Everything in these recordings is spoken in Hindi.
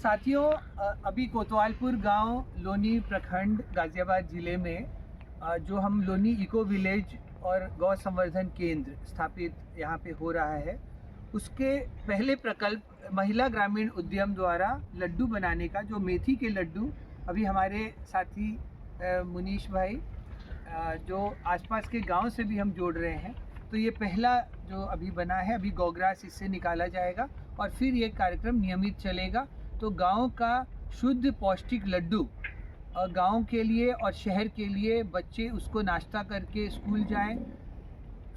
साथियों, अभी कोतवालपुर गांव, लोनी प्रखंड, गाज़ियाबाद ज़िले में जो हम लोनी इको विलेज और गौ संवर्धन केंद्र स्थापित यहाँ पे हो रहा है, उसके पहले प्रकल्प महिला ग्रामीण उद्यम द्वारा लड्डू बनाने का, जो मेथी के लड्डू अभी हमारे साथी मुनीश भाई जो आसपास के गांव से भी हम जोड़ रहे हैं, तो ये पहला जो अभी बना है, अभी गौग्रास इससे निकाला जाएगा और फिर ये कार्यक्रम नियमित चलेगा। तो गांव का शुद्ध पौष्टिक लड्डू गांव के लिए और शहर के लिए, बच्चे उसको नाश्ता करके स्कूल जाएं,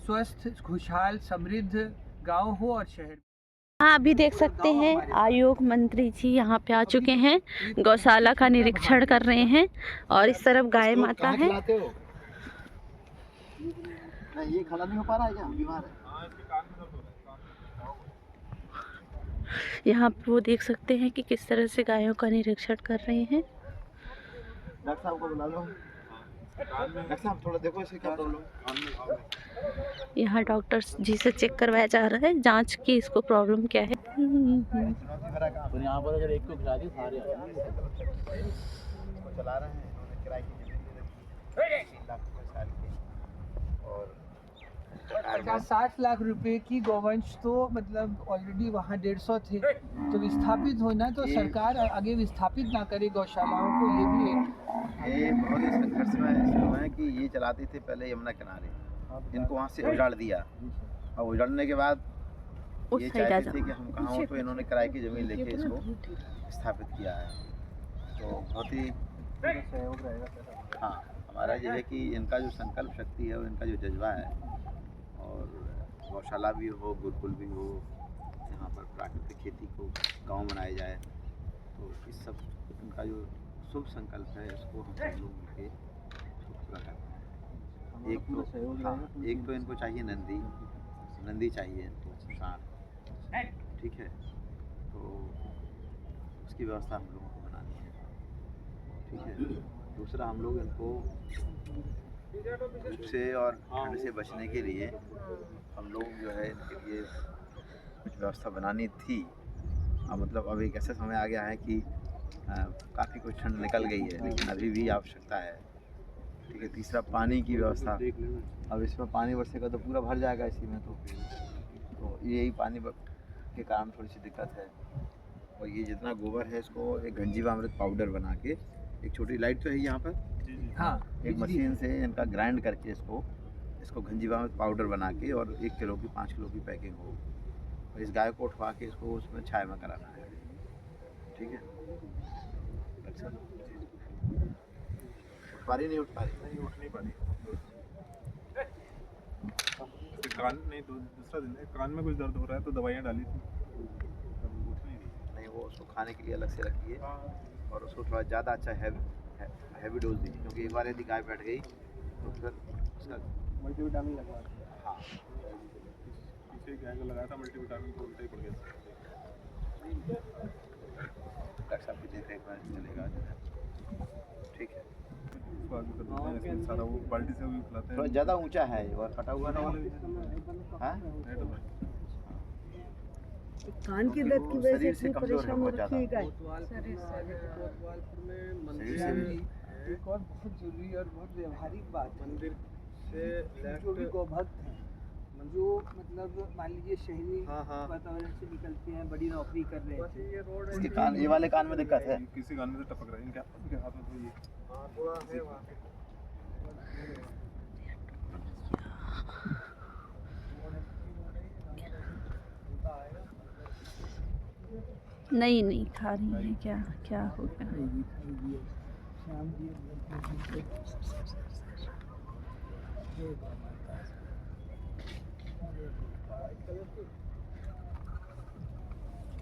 स्वस्थ खुशहाल समृद्ध गांव हो और शहर। हाँ, अभी देख सकते हैं आयोग मंत्री जी यहाँ पे आ चुके हैं, गौशाला का निरीक्षण कर रहे हैं और इस तरफ गाय माता है। ये खड़ा नहीं हो पा रहा है क्या? बीमार है। यहाँ पे वो देख सकते हैं कि किस तरह से गायों का निरीक्षण कर रहे हैं। डॉक्टर साहब को बुला लो। डॉक्टर साहब थोड़ा देखो इसे क्या प्रॉब्लम। यहाँ डॉक्टर जी से चेक करवाया जा रहा है, जांच की इसको प्रॉब्लम क्या है। तो यहाँ पर अगर एक को खिला दी सारे चला रहे हैं, इन्होंने किराए की जमीन ले रखी है 3 लाख रुपए साल की, और 50-60 लाख रुपए की गौवंश तो मतलब ऑलरेडी वहाँ 150 थे, तो विस्थापित होना, तो सरकार आगे विस्थापित ना करे गौशालाओं को, ये भी ये बहुत ही संघर्ष में है कि ये चलाते थे पहले यमुना किनारे, इनको वहाँ से उजाड़ दिया और उजाड़ने के बाद ये चाहते थे कि हम कहाँ हो, तो इन्होंने किराए की जमीन लेके इसको स्थापित किया है। तो बहुत ही सहयोग रहेगा। हाँ, हमारा ये है कि इनका जो संकल्प शक्ति है और इनका जो जज्बा है, और गौशाला भी हो, गुरुकुल भी हो, यहाँ पर प्राकृतिक खेती को गांव बनाया जाए, तो इस सब इनका जो शुभ संकल्प है, इसको हम सब लोग मिलके पूरा करते हैं। एक तो इनको चाहिए नंदी चाहिए इनको, सांड, ठीक है, तो उसकी व्यवस्था हम लोगों को बनानी है, ठीक है। दूसरा, हम लोग इनको धूप से और ठंड से बचने के लिए हम लोग जो है इनके लिए कुछ व्यवस्था बनानी थी। मतलब अब एक ऐसा समय आ गया है कि काफ़ी कुछ ठंड निकल गई है, लेकिन अभी भी आवश्यकता है, ठीक है। तीसरा, पानी की व्यवस्था, अब इसमें पानी बरसेगा तो पूरा भर जाएगा इसी में, तो यही पानी के कारण थोड़ी सी दिक्कत है। और ये जितना गोबर है, इसको एक घनजीवामृत पाउडर बना के, एक छोटी लाइट तो है यहाँ पर, हाँ, एक मशीन से इनका ग्राइंड करके इसको घनजीवामृत पाउडर बना के, और 1 किलो की 5 किलो की पैकिंग हो, और इस गाय को उठवा के इसको उसमें छाया में कराना है, ठीक है। अच्छा, उठ पा रही नहीं उठ नहीं पा रही। कान नहीं, दूसरा दिन कान में कुछ दर्द हो रहा है, तो दवाइयाँ डाली थी, नहीं वो उसको खाने के लिए अलग से रखिए, और उसको थोड़ा ज़्यादा अच्छा हैवी डोज दीजिए, क्योंकि एक बार यदि गाय बैठ गई तो फिर उसका मल्टीविटामिन लगवा। हाँ, पीछे गाय को लगाया था मल्टीविटामिन, तो उल्टा ही पड़ गया। डॉक्टर साहब की देख रेख में चलेगा जो है, ठीक है। सारा वो बाल्टी से भी खिलाते हैं। थोड़ा ज़्यादा ऊंचा है और फटा हुआ ना, हाँ, कान की दर्द की वजह शरीर से से कमजोर है बहुत ज़्यादा। एक और बहुत जरूरी और बहुत व्यवहारिक बात, मंदिर से जो भी गौ भक्त हैं, जो मतलब मान लीजिए शहरी वातावरण से निकलते हैं, बड़ी नौकरी कर रहे हैं, इसके कान, ये वाले कान में दिक्कत है, किसी कान में से टपक रहा है, इनके हाथ में तो ये नहीं खा रही है, क्या हो गया।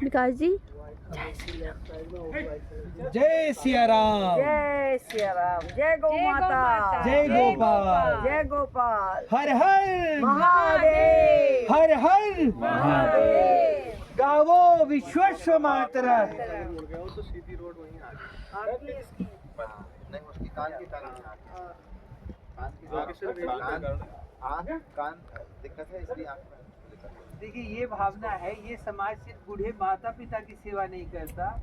विकास जी, जय सिया राम, जय सिया राम, जय गौ माता, जय गोपाल, जय गोपाल, हर हर महादेव, हर हर महादेव, गावो विश्वस्व मातरः। तो सीधी रोड वहीं आ गई, नहीं उसकी कान की कान दिक्कत है, इसलिए आँख में दिक्कत है। देखिए, ये भावना है, ये समाज सिर्फ बूढ़े माता पिता की सेवा नहीं करता,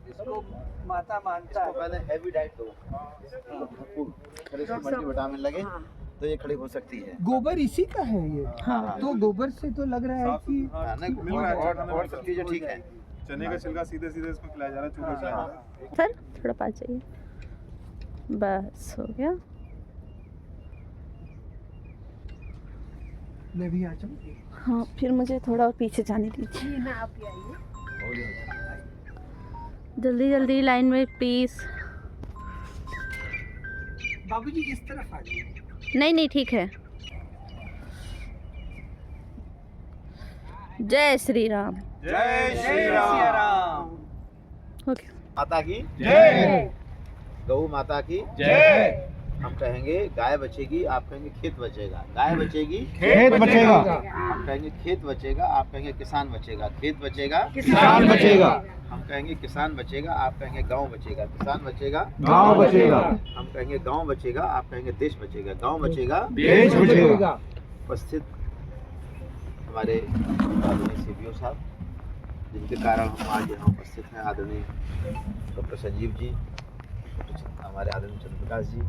इसको माता मानता इसको है। पहले हैवी डाइट दो, भरपूर, फिर इसको मल्टीविटामिन लगे तो ये खड़ी हो सकती है। गोबर इसी का है ये। हाँ। तो गोबर से तो लग रहा है साफ- कि हाँ, नहीं, मिल रहा है, और सब चीजें ठीक है। चने का छिलका सीधे सीधे इसमें खिलाया जा रहा है, चूहे खिलाया जा रहा है। सर थोड़ा पास चाहिए, बस हो गया। मैं भी आ जाऊँ। हाँ फिर मुझे थोड़ा और पीछे जाने दीजिए, जल्दी जल्दी लाइन में प्लीज। बाबूजी इस तरफ आ जाइए। नहीं नहीं ठीक है। जय श्री राम। जय जय सिया राम। ओके। माता की जय। गौ माता की जय। हम कहेंगे गाय बचेगी, आप कहेंगे खेत बचेगा। गाय बचेगी, खेत बचेगा। हम कहेंगे खेत बचेगा, आप कहेंगे किसान बचेगा। खेत बचेगा, किसान बचेगा। हम कहेंगे किसान बचेगा, आप कहेंगे गांव बचेगा। किसान बचेगा, गांव बचेगा। हम कहेंगे गांव बचेगा, आप कहेंगे देश बचेगा। गांव बचेगा, देश बचेगा। उपस्थित हमारे आदरणीय सीबीओ साहब, जिनके कारण हम आज यहाँ उपस्थित हैं, आदरणीय डॉक्टर संजीव जी, हमारे आदरणीय चंद्रप्रकाश जी,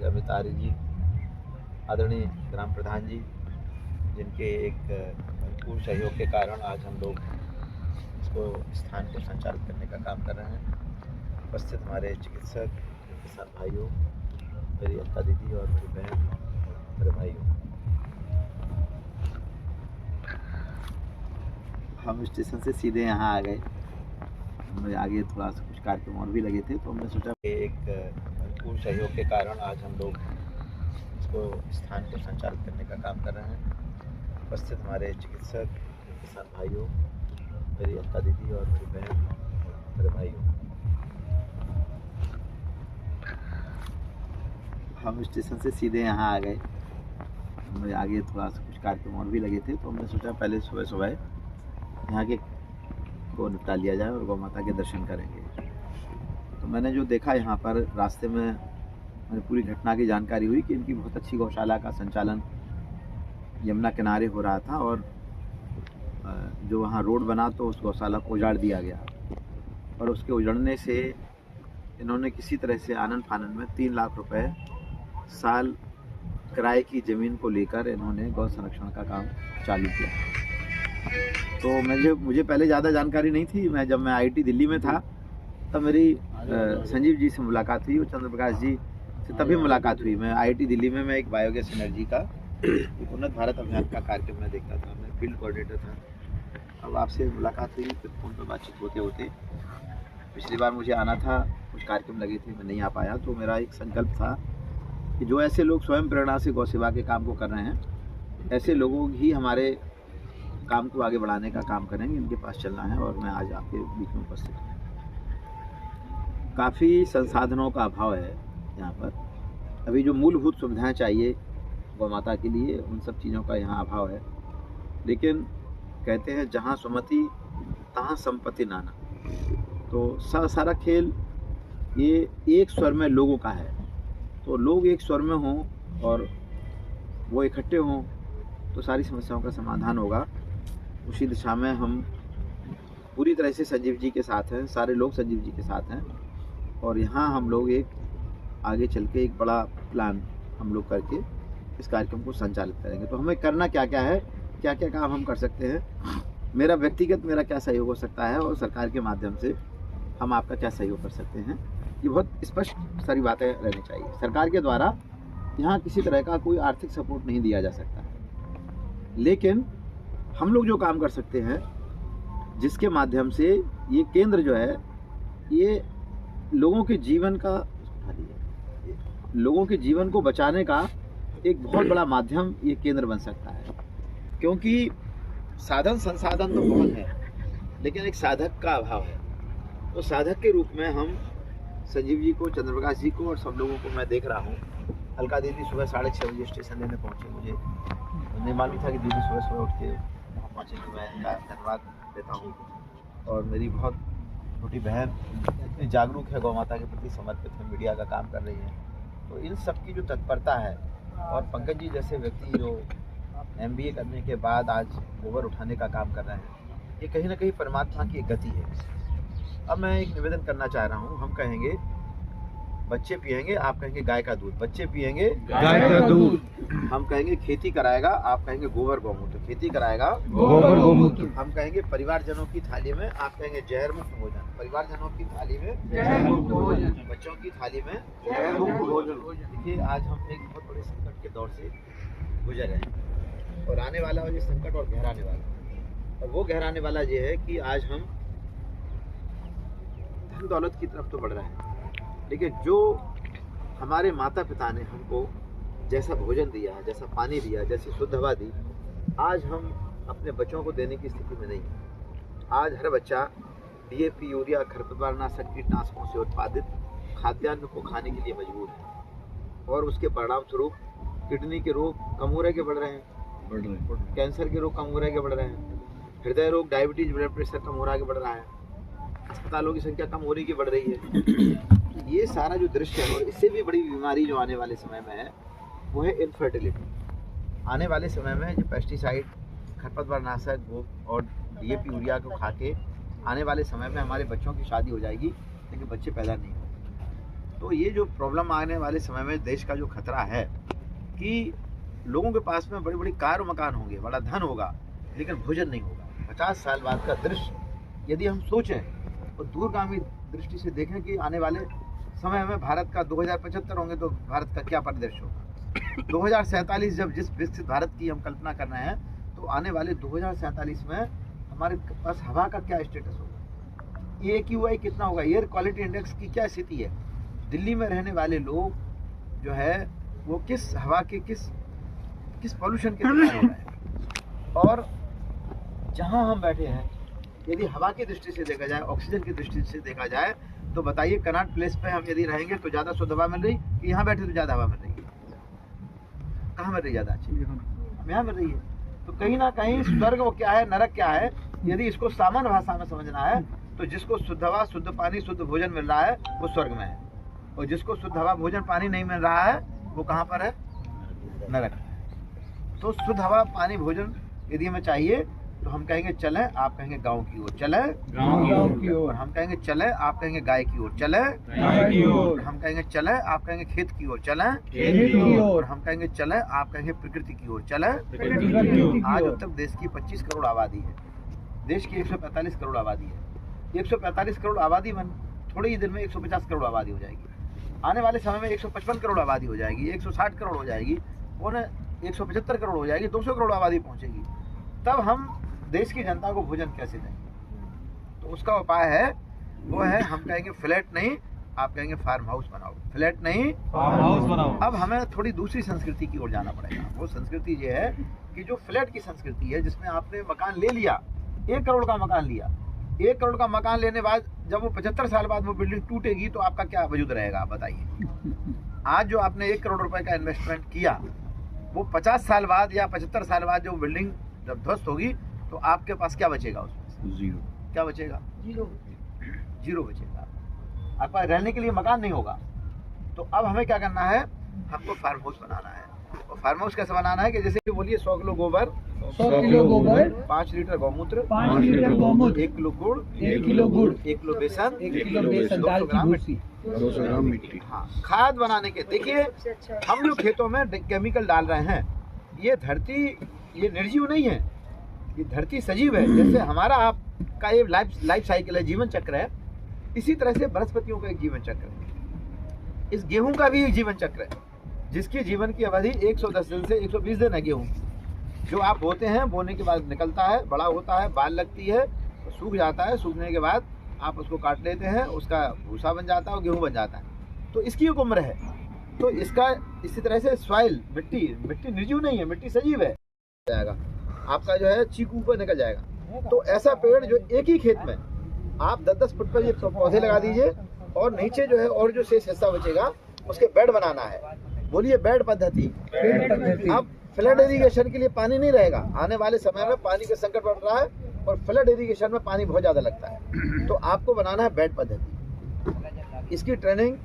अमित आर्य जी, आदरणीय ग्राम प्रधान जी, जिनके एक भरपूर सहयोग के कारण आज हम लोग इसको स्थान को संचालित करने का काम कर रहे हैं। उपस्थित हमारे चिकित्सक, किसान भाइयों, मेरी अक्का दीदी और मेरी बहन, मेरे भाइयों, हम स्टेशन से सीधे यहाँ आ गए। हमें आगे थोड़ा सा कुछ कार्यक्रम और भी लगे थे, तो हमने सोचा एक भरपूर सहयोग के कारण आज हम लोग इसको स्थान को संचालित करने का काम कर रहे हैं। उपस्थित हमारे चिकित्सक, किसान भाइयों, मेरी अक्का दीदी और मेरी बहन, मेरे भाइयों, हम स्टेशन से सीधे यहाँ आ गए। हमें आगे थोड़ा सा कुछ कार्यक्रम और भी लगे थे, तो हमने सोचा पहले सुबह सुबह यहाँ के को निपटा लिया जाए और गौ माता के दर्शन करेंगे। तो मैंने जो देखा यहाँ पर रास्ते में, मैंने पूरी घटना की जानकारी हुई कि इनकी बहुत अच्छी गौशाला का संचालन यमुना किनारे हो रहा था, और जो वहाँ रोड बना तो उस गौशाला को उजाड़ दिया गया, और उसके उजड़ने से इन्होंने किसी तरह से आनन फानन में 3 लाख रुपए साल किराए की ज़मीन को लेकर इन्होंने गौ संरक्षण का काम चालू किया। तो मुझे पहले ज़्यादा जानकारी नहीं थी। जब मैं IIT दिल्ली में था तब मेरी संजीव जी से मुलाकात हुई और चंद्रप्रकाश जी से तभी मुलाकात हुई। मैं IIT दिल्ली में मैं एक बायोगैस एनर्जी का एक उन्नत भारत अभियान का कार्यक्रम में देखता था, मैं फील्ड कोऑर्डिनेटर था। अब आपसे मुलाकात हुई, फिर फ़ोन पर बातचीत होते होते पिछली बार मुझे आना था, कुछ कार्यक्रम लगे थे, मैं नहीं आ पाया। तो मेरा एक संकल्प था कि जो ऐसे लोग स्वयं प्रेरणा से गौ सेवा के काम को कर रहे हैं, ऐसे लोगों ही हमारे काम को आगे बढ़ाने का काम करेंगे, इनके पास चलना है। और मैं आज आपके बीच में उपस्थित हूँ। काफ़ी संसाधनों का अभाव है यहाँ पर। अभी जो मूलभूत सुविधाएं चाहिए गौ माता के लिए, उन सब चीज़ों का यहाँ अभाव है। लेकिन कहते हैं जहाँ सुमति तहाँ संपत्ति नाना। तो सारा खेल ये एक स्वर में लोगों का है। तो लोग एक स्वर में हों और वो इकट्ठे हों तो सारी समस्याओं का समाधान होगा। उसी दिशा में हम पूरी तरह से संजीव जी के साथ हैं, सारे लोग संजीव जी के साथ हैं। और यहाँ हम लोग एक आगे चल के एक बड़ा प्लान हम लोग करके इस कार्यक्रम को संचालित करेंगे। तो हमें करना क्या क्या है, क्या क्या काम हम कर सकते हैं, मेरा क्या सहयोग हो सकता है, और सरकार के माध्यम से हम आपका क्या सहयोग कर सकते हैं, ये बहुत स्पष्ट सारी बातें रहनी चाहिए। सरकार के द्वारा यहाँ किसी तरह का कोई आर्थिक सपोर्ट नहीं दिया जा सकता है, लेकिन हम लोग जो काम कर सकते हैं, जिसके माध्यम से ये केंद्र जो है ये लोगों के जीवन को बचाने का एक बहुत बड़ा माध्यम ये केंद्र बन सकता है। क्योंकि साधन संसाधन तो बहुत है, लेकिन एक साधक का अभाव है। तो साधक के रूप में हम संजीव जी को, चंद्रप्रकाश जी को और सब लोगों को मैं देख रहा हूँ। अलका दीदी सुबह 6:30 बजे स्टेशन लेने पहुँचे। मुझे नहीं मालूम था कि दीदी सुबह उठ के वहाँ पहुँचेंगे। मैं इनका धन्यवाद देता हूँ। और मेरी बहुत छोटी बहन इतनी जागरूक है, गौ माता के प्रति समर्पित है, मीडिया का काम कर रही है। तो इन सब की जो तत्परता है, और पंकज जी जैसे व्यक्ति जो MBA करने के बाद आज गोबर उठाने का काम कर रहे हैं, ये कहीं ना कहीं परमात्मा की एक गति है। अब मैं एक निवेदन करना चाह रहा हूँ। हम कहेंगे बच्चे पिएंगे, आप कहेंगे गाय का दूध। बच्चे पिएंगे गाय का दूध। हम कहेंगे खेती कराएगा, आप कहेंगे गोबर गौमूत्र। खेती कराएगा गोबर गौमूत्र। हम कहेंगे परिवारजनों की थाली में, आप कहेंगे जहर मुक्त भोजन। परिवारजनों की थाली में जहर मुक्त भोजन। बच्चों की थाली में जहर मुक्त भोजन। देखिए आज हम एक बहुत बड़े संकट के दौर से गुजर रहे हैं और आने वाला ये संकट और गहराने वाला, और वो गहराने वाला ये है कि आज हम धन दौलत की तरफ तो बढ़ रहे हैं, लेकिन जो हमारे माता पिता ने हमको जैसा भोजन दिया, जैसा पानी दिया, जैसी शुद्ध हवा दी, आज हम अपने बच्चों को देने की स्थिति में नहीं हैं। आज हर बच्चा डीएपी, यूरिया, खरपतवारनाशक, कीटनाशकों से उत्पादित खाद्यान्न को खाने के लिए मजबूर है और उसके परिणाम स्वरूप किडनी के रोग कम हो रहे के बढ़ रहे हैं, कैंसर के रोग कम हो रहे के बढ़ रहे हैं, हृदय रोग, डायबिटीज, ब्लड प्रेशर कम हो रहा के बढ़ रहा है, अस्पतालों की संख्या कम हो रही की बढ़ रही है। ये सारा जो दृश्य है, और इससे भी बड़ी बीमारी जो आने वाले समय में है वो है इनफर्टिलिटी। आने वाले समय में जो पेस्टिसाइड, खरपतवारनाशक और डीएपी, यूरिया को खा के आने वाले समय में हमारे बच्चों की शादी हो जाएगी लेकिन बच्चे पैदा नहीं होंगे। तो ये जो प्रॉब्लम आने वाले समय में देश का जो खतरा है कि लोगों के पास में बड़ी बड़ी कार मकान होंगे, बड़ा धन होगा, लेकिन भोजन नहीं होगा। 50 साल बाद का दृश्य यदि हम सोचें और दूरगामी दृष्टि से देखें कि आने वाले समय में भारत का 2075 होंगे तो भारत का क्या परिदृश्य होगा। 2047 जब जिस विकसित भारत की हम कल्पना कर रहे हैं, तो आने वाले 2047 में हमारे पास हवा का क्या स्टेटस होगा, AQI कितना होगा, एयर क्वालिटी इंडेक्स की क्या स्थिति है, दिल्ली में रहने वाले लोग जो है वो किस हवा के किस पॉल्यूशन के शिकार हो रहे हैं। और जहां हम बैठे हैं यदि हवा की दृष्टि से देखा जाए, ऑक्सीजन की दृष्टि से देखा जाए, तो बताइए कनॉट प्लेस पे हम यदि रहेंगे तो ज़्यादा शुद्ध हवा मिल रही कि यहाँ बैठे तो ज़्यादा हवा मिल रही है? कहाँ मिल रही ज़्यादा अच्छी? हम यहाँ मिल रही है। तो कहीं ना कहीं स्वर्ग वो क्या है, नरक क्या है, यदि इसको सामान्य भाषा में समझना है तो जिसको शुद्ध हवा, शुद्ध पानी, शुद्ध भोजन मिल रहा है वो स्वर्ग में है, और जिसको शुद्ध हवा, भोजन, पानी नहीं मिल रहा है वो कहाँ पर है? नरक। तो शुद्ध हवा, पानी, भोजन यदि हमें चाहिए तो हम कहेंगे चलें, आप कहेंगे गांव की ओर चलें, गांव की ओर। हम कहेंगे चलें, आप कहेंगे गाय की ओर चलें, गाय की ओर। हम कहेंगे चलें, आप कहेंगे खेत की ओर चलें, खेत की ओर। हम कहेंगे चलें, आप कहेंगे प्रकृति की ओर चलें। प्रकृति की आज ओर। अब तक देश की 25 करोड़ आबादी है, देश की 145 करोड़ आबादी है। 145 करोड़ आबादी में थोड़े ही दिन में 150 करोड़ आबादी हो जाएगी। आने वाले समय में 155 करोड़ आबादी हो जाएगी, 160 करोड़ हो जाएगी, और 175 करोड़ हो जाएगी, 200 करोड़ आबादी पहुंचेगी। तब हम देश की जनता को भोजन कैसे दें? तो उसका उपाय है, वो है हम कहेंगे फ्लैट नहीं, आप कहेंगे फार्म हाउस बनाओ। फ्लैट नहीं, फार्म हाउस बनाओ। अब हमें थोड़ी दूसरी संस्कृति की ओर जाना पड़ेगा। वो संस्कृति ये है कि जो फ्लैट की संस्कृति है, जिसमें आपने मकान ले लिया, 1 करोड़ का मकान लिया, 1 करोड़ का मकान लेने बाद जब वो 75 साल बाद वो बिल्डिंग टूटेगी तो आपका क्या वजूद रहेगा, आप बताइए। आज जो आपने 1 करोड़ रुपए का इन्वेस्टमेंट किया, वो 50 साल बाद या 75 साल बाद जो बिल्डिंग जब ध्वस्त होगी तो आपके पास क्या बचेगा? उसमें जीरो। क्या बचेगा? जीरो बचेगा। आपके पास रहने के लिए मकान नहीं होगा। तो अब हमें क्या करना है? हमको फार्म हाउस बनाना है। और फार्म हाउस कैसे बनाना है कि जैसे कि बोलिए 100 किलो गोबर, 100 किलो गोबर, 5 लीटर गौमूत्र, 5 लीटर गौमूत्र, 1 किलो गुड़, 1 किलो गुड़, 1 किलो बेसन, 1 किलो बेसन, दाल की भूसी, 200 ग्राम मिट्टी। हाँ, खाद बनाने के। देखिए हम जो खेतों में केमिकल डाल रहे हैं, ये धरती ये निर्जीव नहीं है, ये धरती सजीव है। जैसे हमारा आपका ये लाइफ साइकिल है, जीवन चक्र है, इसी तरह से वनस्पतियों का एक जीवन चक्र है। इस गेहूं का भी एक जीवन चक्र है, जिसकी जीवन की अवधि 110 दिन से 120 दिन है। गेहूं जो आप बोते हैं, बोने के बाद निकलता है, बड़ा होता है, बाल लगती है, तो सूख जाता है, सूखने के बाद आप उसको काट लेते हैं, उसका भूसा बन जाता है और गेहूं बन जाता है। तो इसकी एक उम्र है। तो इसका इसी तरह से सॉइल, मिट्टी निर्जीव नहीं है, मिट्टी सजीव है। जाएगा आपका जो है चीकू ऊपर निकल जाएगा। तो ऐसा पेड़ जो एक ही खेत में आप 10-10 फुट पर ये पौधे लगा दीजिए, और नीचे जो है और जो शेष हिस्सा बचेगा उसके बेड बनाना है। बोलिए बेड पद्धति। अब फ्लड इरिगेशन के लिए पानी नहीं रहेगा। आने वाले समय में पानी का संकट बढ़ रहा है और फ्लड इरिगेशन में पानी बहुत ज़्यादा लगता है। तो आपको बनाना है बेड पद्धति। इसकी ट्रेनिंग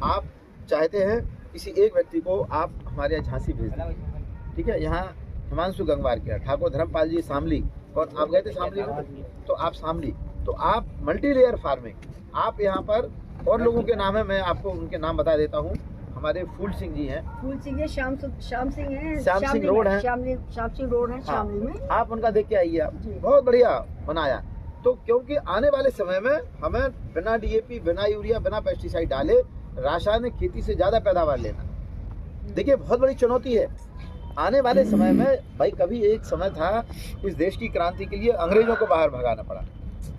आप चाहते हैं किसी एक व्यक्ति को आप हमारे यहाँ झांसी भेज दें, ठीक है? यहाँ हिमांशु गंगवार किया, ठाकुर धर्मपाल जी शामली, और आप गए थे शामली में, तो आप शामली, तो आप मल्टी लेयर फार्मिंग। आप यहाँ पर और लोगों के नाम है, मैं आपको उनके नाम बता देता हूँ। हमारे फूल सिंह जी हैं, फूल सिंह है, श्याम सिंह है, श्याम सिंह रोड है, श्याम सिंह रोड है हाँ, शामली में। आप उनका देख के आइए आप, जी। बहुत बढ़िया बनाया। तो क्योंकि आने वाले समय में हमें बिना डीएपी, बिना यूरिया, बिना पेस्टिसाइड डाले रासायनिक खेती से ज्यादा पैदावार लेना, देखिए बहुत बड़ी चुनौती है आने वाले समय में। भाई कभी एक समय था इस देश की क्रांति के लिए अंग्रेजों को बाहर भगाना पड़ा।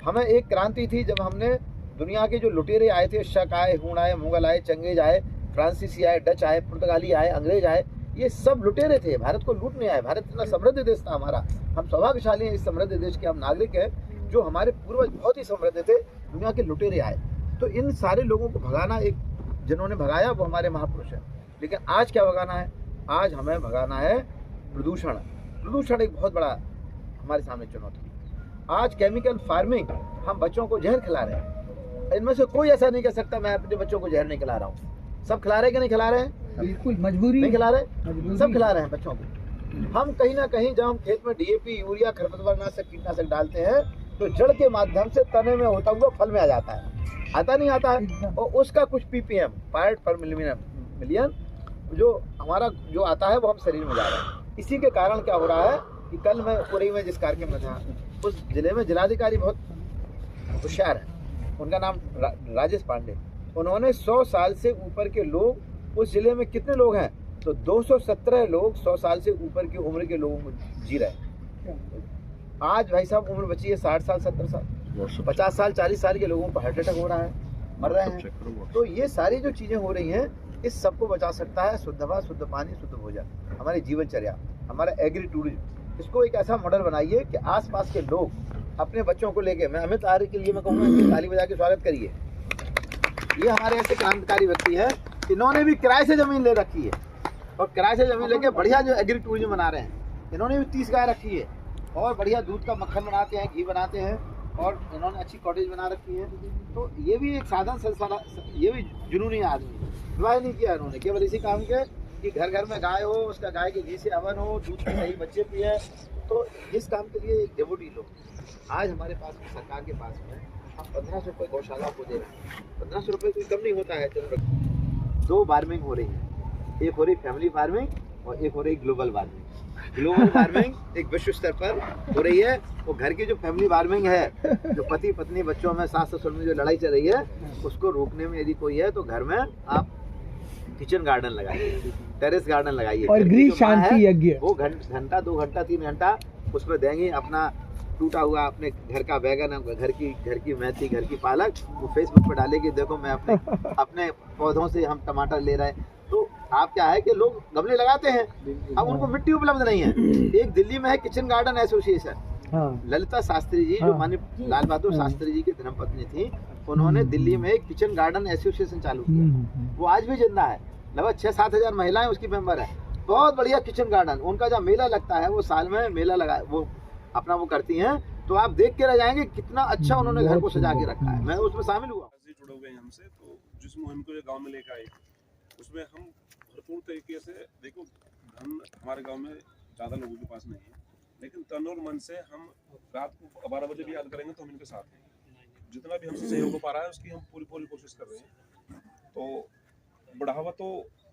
हमें एक क्रांति थी जब हमने दुनिया के जो लुटेरे आए थे, शक आए, हूण आए, मुगल आए, चंगेज आए, फ्रांसीसी आए, डच आए, पुर्तगाली आए, अंग्रेज आए, ये सब लुटेरे थे, भारत को लूटने आए। भारत इतना समृद्ध देश था हमारा, हम सौभाग्यशाली हैं इस समृद्ध देश के हम नागरिक हैं। जो हमारे पूर्वज बहुत ही समृद्ध थे, दुनिया के लुटेरे आए। तो इन सारे लोगों को भगाना, एक जिन्होंने भगाया वो हमारे महापुरुष हैं। लेकिन आज क्या भगाना है? आज हमें भगाना है प्रदूषण। प्रदूषण एक बहुत बड़ा हमारे सामने चुनौती है। आज केमिकल फार्मिंग, हम बच्चों को जहर खिला रहे हैं। इनमें से कोई ऐसा नहीं कह सकता मैं अपने बच्चों को जहर नहीं खिला रहा हूँ। सब खिला रहे कि नहीं खिला रहे हैं? बिल्कुल मजबूरी नहीं खिला रहे, मजबूरी। सब खिला रहे हैं बच्चों को। हम कहीं ना कहीं जब हम खेत में डीएपी, यूरिया, खरपतवारनाशक, कीटनाशक डालते हैं तो जड़ के माध्यम से तने में होता हुआ फल में आ जाता है, आता नहीं आता है। और उसका कुछ पीपीएम, पार्ट पर मिलियन, जो हमारा जो आता है वो हम शरीर में जा रहा है। इसी के कारण क्या हो रहा है कि कल मैं पुरी में जिस कार्यक्रम में था, उस जिले में जिलाधिकारी बहुत होशियार है, उनका नाम राजेश पांडे। उन्होंने 100 साल से ऊपर के लोग, उस जिले में कितने लोग हैं तो 217 लोग 100 साल से ऊपर की उम्र के लोगों को जी रहे हैं। आज भाई साहब उम्र बची है 60 साल, 70 साल, 50 साल, 40 साल के लोगों को हार्ट अटैक हो रहा है, मर रहे हैं। तो ये सारी जो चीज़ें हो रही हैं, इस सबको बचा सकता है शुद्ध हवा, शुद्ध पानी, शुद्ध भोजन, हमारी जीवनचर्या, हमारा एग्री टूरिज्म। इसको एक ऐसा मॉडल बनाइए कि आसपास के लोग अपने बच्चों को लेके, मैं अमित आर्य के लिए मैं कहूँगा इनकी ताली बजा के स्वागत करिए। ये हमारे ऐसे क्रांतिकारी व्यक्ति है, इन्होंने भी किराए से जमीन ले रखी है और किराए से जमीन लेके बढ़िया जो एग्री टूरिज्म बना रहे हैं। इन्होंने भी 30 गाय रखी है और बढ़िया दूध का मक्खन बनाते हैं, घी बनाते हैं, और इन्होंने अच्छी कॉटेज बना रखी है। तो ये भी एक साधन संसाधन, ये भी जुनूनी आदमी, विवाह नहीं किया इन्होंने, केवल इसी काम के कि घर घर में गाय हो, उसका गाय के घी से अवन हो, दूध के सही बच्चे पिए। तो इस काम के लिए एक डेवोटी लोग आज हमारे पास में, सरकार के पास में, हम 1500 रुपये गौशाला को दे रहे हैं। 1500 रुपये कोई कम नहीं होता है। चलो 2 फार्मिंग हो रही है, एक हो रही फैमिली फार्मिंग और एक हो रही ग्लोबल फार्मिंग। ग्लोबल फार्मिंग एक विश्व स्तर पर हो रही है। वो घर की जो फैमिली फार्मिंग है, जो पति पत्नी बच्चों में, सास ससुर में जो लड़ाई चल रही है, उसको रोकने में यदि कोई है तो घर में आप किचन गार्डन लगाइए, टेरेस गार्डन लगाइए, और गृह शांति यज्ञ, वो घंटा 2 घंटा 3 घंटा उसमें देंगे अपना टूटा हुआ अपने घर का बैगन, घर की मेथी, घर की पालक, वो फेसबुक पर डालेगी, देखो मैं अपने पौधों से हम टमाटर ले रहे हैं। तो आप क्या है कि लोग गमले लगाते हैं, अब उनको मिट्टी उपलब्ध नहीं है। एक दिल्ली में है kitchen garden association, Lalita Shastri ji जो माननीय लाल बहादुर शास्त्री जी की धर्मपत्नी थी, उन्होंने दिल्ली में एक किचन गार्डन एसोसिएशन चालू किया। वो आज भी जिंदा है, लगभग 6-7 हजार महिलाएं उसकी मेंबर है। बहुत बढ़िया किचन गार्डन, उनका जब मेला लगता है, वो साल में मेला लगा, वो अपना वो करती हैं, तो आप देख के रह जाएंगे कितना अच्छा उन्होंने घर को सजा के रखा है। मैं उसमें शामिल हुआ। जुड़े हुए हैं हमसे, तो जिस मुहिम को ये गांव में लेकर आए, उसमें हम भरपूर तरीके से, देखो धन हमारे गांव में ज़्यादा लोगों के पास नहीं है, लेकिन तन और मन से हम रात को 12 बजे भी याद करेंगे तो हम इनके साथ हैं। जितना भी हमसे सहयोग हो पा रहा है उसकी हम पूरी कोशिश कर रहे हैं। तो बढ़ावा तो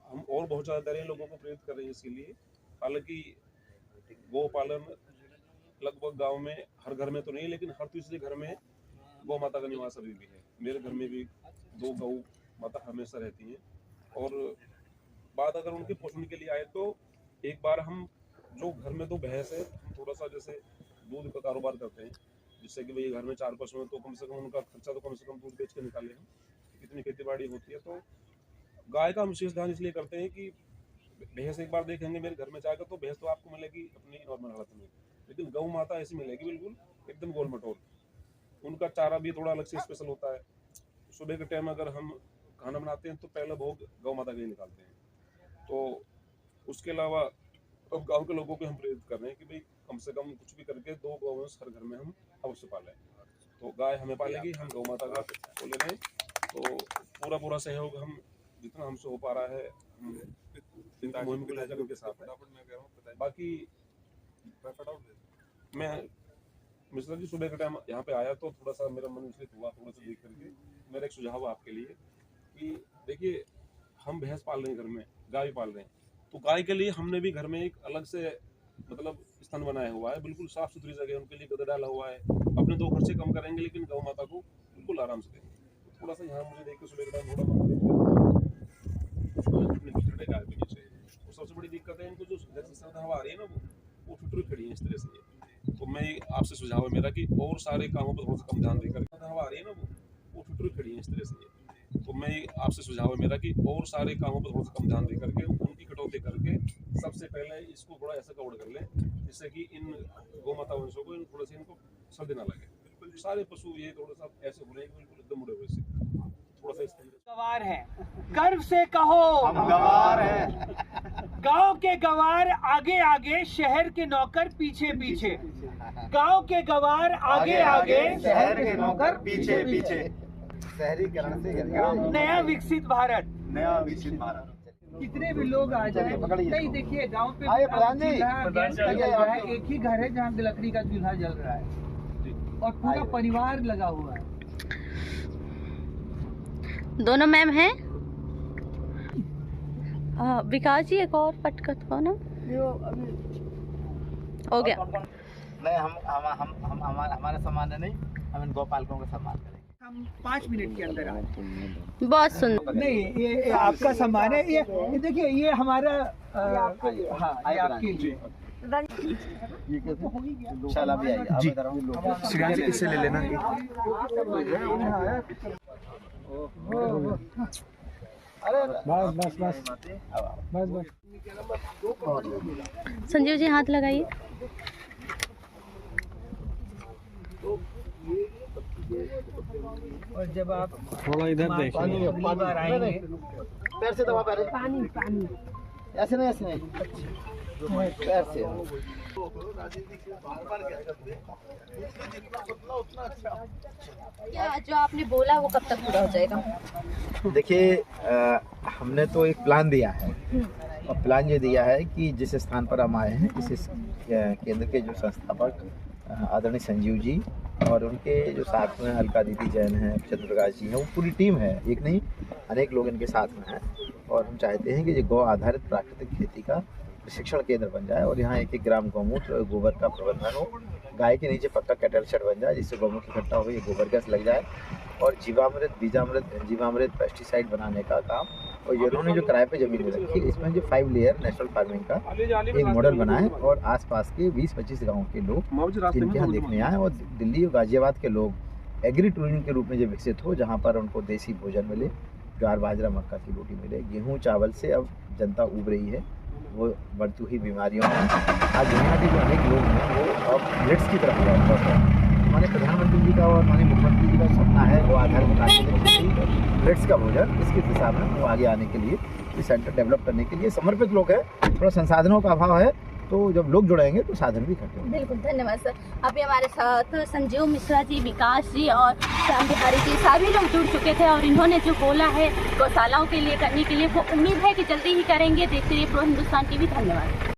हम और बहुत ज़्यादा दे रहे हैं, लोगों को प्रेरित कर रहे हैं इसके लिए। हालांकि गौ पालन लगभग गांव में हर घर में तो नहीं, लेकिन हर तीसरे घर में गौ माता का निवास अभी भी है। मेरे घर में भी 2 गौ माता हमेशा रहती हैं। और बात अगर उनके पोषण के लिए आए तो एक बार हम जो घर में 2 भैंस है, हम थोड़ा सा जैसे दूध का कारोबार करते हैं, जिससे कि भाई घर में 4 पशु हैं तो कम से कम उनका खर्चा तो कम से कम दूध बेच के निकाले हम। इतनी खेती बाड़ी होती है, तो गाय का हम विशेष ध्यान इसलिए करते हैं कि भैंस एक बार देखेंगे मेरे घर में जाएगा तो भैंस तो आपको मिलेगी अपनी नॉर्मल हालत में, लेकिन गौ माता ऐसी मिलेगी बिल्कुल एकदम गोल मटोल। उनका चारा भी थोड़ा अलग से स्पेशल होता है। सुबह के टाइम अगर हम खाना बनाते हैं तो पहला भोग गौ माता के लिए निकालते हैं। तो उसके अलावा अब गांव के लोगों को हम प्रेरित कर रहे हैं कि भाई कम से कम कुछ भी करके 2 गौवंश हर घर में हम अवश्य पालें। तो गाय हमें पालेगी, हम गौ माता का ले रहे हैं। तो पूरा सहयोग हम जितना हमसे हो पा रहा है हम मुहिम को लेकर उनके साथ है। बाकी मैं मिश्रा जी सुबह के टाइम यहाँ पे आया तो थोड़ा सा मेरा मन विचलित हुआ, थोड़ा सा देख करके। मेरा एक सुझाव है आपके लिए कि देखिए, हम भैंस पाल रहे हैं घर में, गाय पाल रहे हैं, तो गाय के लिए हमने भी घर में एक अलग से मतलब स्थान बनाया हुआ है, बिल्कुल साफ सुथरी जगह उनके लिए, गदा डाला हुआ है। अपने 2 खर्चे कम करेंगे लेकिन गौ माता को बिल्कुल आराम से देंगे। तो थोड़ा सा यहाँ मुझे देख के सुबह के टाइम थोड़ा गाय भी नहीं चाहिए। और सबसे बड़ी दिक्कत है इनको जो सर्द हवा आ रही है ना, वो ठुटरी खड़ी है इस तरह से। तो मैं आपसे सुझाव है मेरा कि और सारे कामों पर थोड़ा सा कम ध्यान देकर, हवा आ रही है ना, वो ठुटरी खड़ी है इस तरह से। तो मैं आपसे सुझाव है मेरा कि और सारे कामों पर थोड़ा सा कम ध्यान दे करके, उनकी कटौती करके सबसे पहले इसको थोड़ा ऐसा कवर कर लें जिससे कि इन गौ माता वंशों को थोड़ा सा इनको सर्दी ना लगे। बिल्कुल सारे पशु ये थोड़ा सा ऐसे हो रहे हैं बिल्कुल एकदम मुड़े हुए से, थोड़ा सा इस तरह गवार है, गर्व से कहो हम गवार हैं। गांव के गवार आगे आगे, शहर के नौकर पीछे पीछे। गांव के गवार आगे आगे, शहर के नौकर पीछे पीछे। शहरीकरण से नया विकसित भारत। नया विकसित भारत। कितने भी लोग आ जाए, नहीं देखिए गांव पे आइए प्रधान जी। गैस का जल रहा है, एक ही घर है जहाँ लकड़ी का चूल्हा जल रहा है और पूरा परिवार लगा हुआ है। दोनों मैम हैं। विकास जी एक और पटकत हो ना, हो गया। नहीं, हम हमारा सामान है नहीं, हम इन गौपालकों का सम्मान करेंगे। हम 5 मिनट के अंदर आ जाए। बहुत सुंदर। नहीं, ये आपका सामान है, ये देखिए, ये हमारा हाँ, ये आपके लिए। शाला भी आइए जी, श्रीकांत जी इससे ले लेना। अरे बस संजीव जी हाथ लगाइए। और जब आप थोड़ा इधर देखिए, बार आएंगे, पैर से दबा, पैर पानी ऐसे नहीं, ऐसे नहीं, पैर से। क्या जो आपने बोला वो कब तक पूरा हो जाएगा? देखिए, हमने तो एक प्लान दिया है और प्लान ये दिया है कि जिस स्थान पर हम आए हैं, इस केंद्र के जो संस्थापक आदरणीय संजीव जी और उनके जो साथ में अलका दीदी जैन हैं, चंद्रप्रकाश जी हैं, वो पूरी टीम है, एक नहीं अनेक लोग इनके साथ में हैं। और हम चाहते हैं कि ये गौ आधारित प्राकृतिक खेती का प्रशिक्षण केंद्र बन जाए और यहाँ 1-1 ग्राम गौमूत्र गोबर का प्रबंधन हो, गाय के नीचे पक्का कैटल शेड बन जाए जिससे गौमूत्र इकट्ठा हो, ये गोबर गैस लग जाए और जीवामृत, बीजामृत, जीवामृत, पेस्टिसाइड बनाने का काम। और ये उन्होंने जो किराए पे जमीन रखी है, इसमें जो 5 लेयर नेचुरल फार्मिंग का एक मॉडल बनाए और आसपास के 20-25 गाँव के लोग जिनके यहाँ देखने आए और दिल्ली और गाजियाबाद के लोग एग्री टूरिज्म के रूप में जो विकसित हो, जहाँ पर उनको देसी भोजन मिले, ज्वार बाजरा मक्का की रोटी मिले। गेहूँ चावल से अब जनता उब रही है, वो बढ़ती हुई बीमारियों में आज दुनिया के जो अनेक लोग हैं वो अब मिलेट्स की तरफ बढ़ रहे हैं। हमारे प्रधानमंत्री जी का और हमारे मुख्यमंत्री जी का सपना है वो आधारभूत मिलेट्स का भोजन, इसके हिसाब में वो आगे आने के लिए, इस सेंटर डेवलप करने के लिए समर्पित लोग हैं। थोड़ा संसाधनों का अभाव है, तो जब लोग जुड़ेंगे तो साधन भी इकट्ठे होंगे। बिल्कुल, धन्यवाद सर। अभी हमारे साथ संजीव मिश्रा जी, विकास जी और श्याम बिहारी जी सभी लोग जुड़ चुके थे और इन्होंने जो बोला है गौशालाओं के लिए करने के लिए, वो उम्मीद है कि जल्दी ही करेंगे। देखते रहिए प्रो हिंदुस्तान टीवी। धन्यवाद।